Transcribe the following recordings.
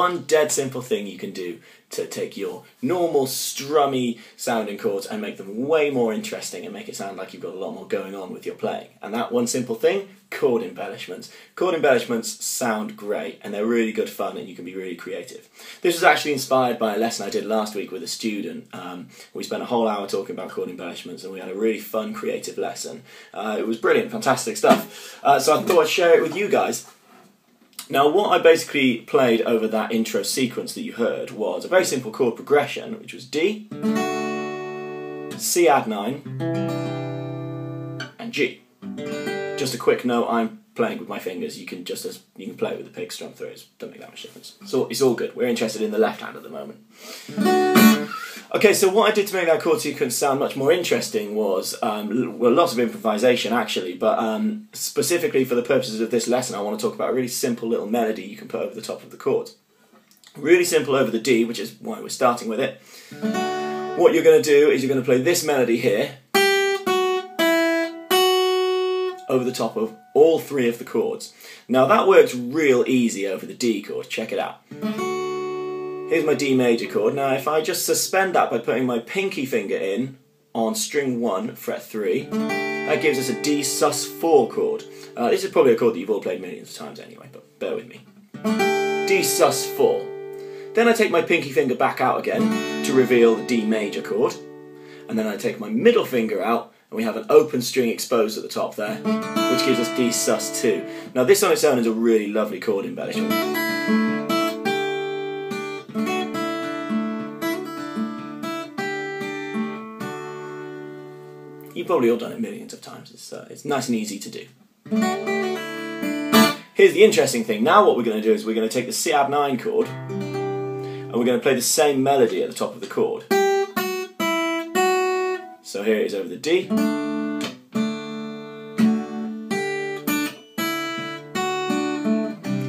one dead simple thing you can do to take your normal strummy sounding chords and make them way more interesting and make it sound like you've got a lot more going on with your playing. And that one simple thing, chord embellishments. Chord embellishments sound great and they're really good fun and you can be really creative. This was actually inspired by a lesson I did last week with a student. We spent a whole hour talking about chord embellishments and we had a really fun creative lesson. It was brilliant, fantastic stuff. So I thought I'd share it with you guys. Now what I basically played over that intro sequence that you heard was a very simple chord progression, which was D, C add 9, and G. Just a quick note, I'm playing with my fingers, you can play it with the pick strum through, it doesn't make that much difference. So it's all good, we're interested in the left hand at the moment. Okay, so what I did to make that chord sequence sound much more interesting was, well, lots of improvisation actually, but specifically for the purposes of this lesson I want to talk about a really simple little melody you can put over the top of the chords. Really simple over the D, which is why we're starting with it. What you're going to do is you're going to play this melody here over the top of all three of the chords. Now that works real easy over the D chord, check it out. Here's my D major chord. Now if I just suspend that by putting my pinky finger in on string 1, fret 3, that gives us a D sus4 chord. This is probably a chord that you've all played millions of times anyway, but bear with me. D sus4. Then I take my pinky finger back out again to reveal the D major chord, and then I take my middle finger out and we have an open string exposed at the top there, which gives us D sus2. Now this on its own is a really lovely chord embellishment. You've probably all done it millions of times, it's nice and easy to do. Here's the interesting thing, now what we're going to do is we're going to take the C add 9 chord and we're going to play the same melody at the top of the chord. So here it is over the D.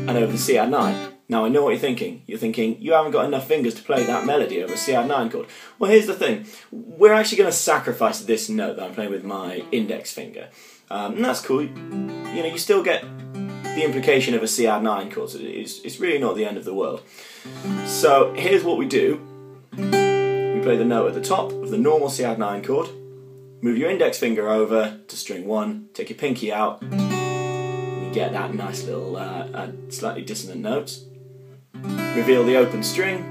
And over the C add 9. Now I know what you're thinking. You're thinking, you haven't got enough fingers to play that melody over a C add 9 chord. Well, here's the thing. We're actually going to sacrifice this note that I'm playing with my index finger. And that's cool. You know, you still get the implication of a C add 9 chord, so it's really not the end of the world. So here's what we do. We play the note at the top of the normal C add 9 chord, move your index finger over to string 1, take your pinky out, and you get that nice little slightly dissonant notes. Reveal the open string,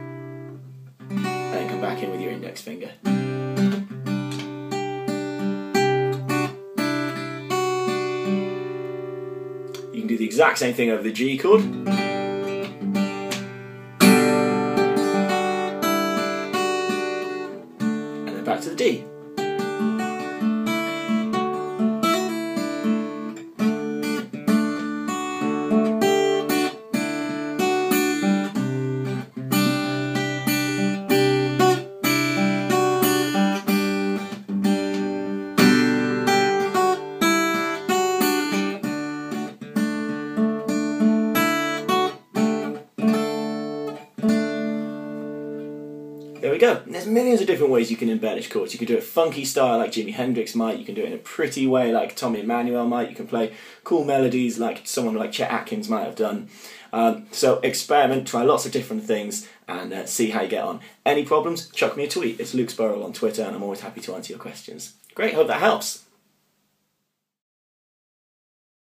and then come back in with your index finger. You can do the exact same thing over the G chord. And then back to the D. There we go. There's millions of different ways you can embellish chords. You can do it funky style like Jimi Hendrix might, you can do it in a pretty way like Tommy Emmanuel might, you can play cool melodies like someone like Chet Atkins might have done. So experiment, try lots of different things and see how you get on. Any problems, chuck me a tweet. It's Luke Spurrell on Twitter and I'm always happy to answer your questions. Great, hope that helps.